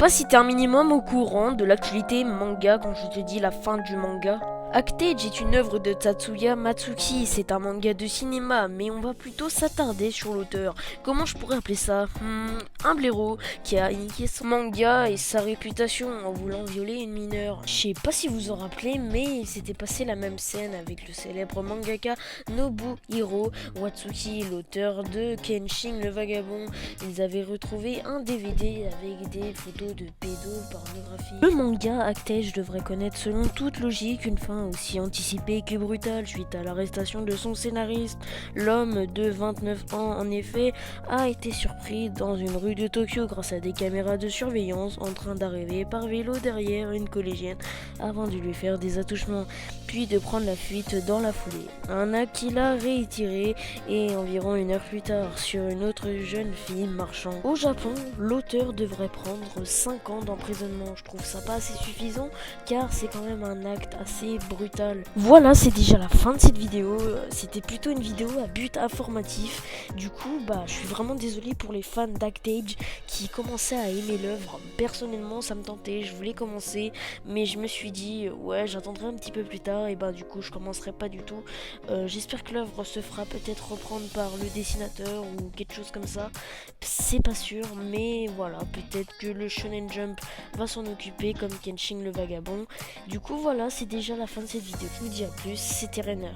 pas si t'es un minimum au courant de l'actualité manga quand je te dis la fin du manga. Actage est une œuvre de Tatsuya Matsuki, c'est un manga de cinéma, mais on va plutôt s'attarder sur l'auteur. Comment je pourrais appeler ça Un blaireau qui a initié son manga et sa réputation en voulant violer une mineure. Je sais pas si vous en rappelez, mais il s'était passé la même scène avec le célèbre mangaka Nobuhiro Watsuki, l'auteur de Kenshin le Vagabond. Ils avaient retrouvé un DVD avec des photos de pédopornographie. Le manga Actage devrait connaître selon toute logique une fin aussi anticipée que brutale suite à l'arrestation de son scénariste. L'homme de 29 ans en effet a été surpris dans une rue de Tokyo grâce à des caméras de surveillance en train d'arriver par vélo derrière une collégienne avant de lui faire des attouchements puis de prendre la fuite dans la foulée. Un acte qu'il a réitéré et environ une heure plus tard sur une autre jeune fille marchant. Au Japon, l'auteur devrait prendre 5 ans d'emprisonnement. Je trouve ça pas assez suffisant car c'est quand même un acte assez brutal. Voilà, c'est déjà la fin de cette vidéo. C'était plutôt une vidéo à but informatif. Du coup, je suis vraiment désolé pour les fans d'Actage qui commençaient à aimer l'œuvre. Personnellement, ça me tentait, je voulais commencer, mais je me suis dit, ouais, j'attendrai un petit peu plus tard et du coup, je commencerai pas du tout. J'espère que l'œuvre se fera peut-être reprendre par le dessinateur ou quelque chose comme ça. C'est pas sûr, mais voilà, peut-être que le Shonen Jump va s'en occuper comme Kenshin le Vagabond. Du coup, voilà, c'est déjà la fin de cette vidéo. Je vous dis à plus, c'était Rainer.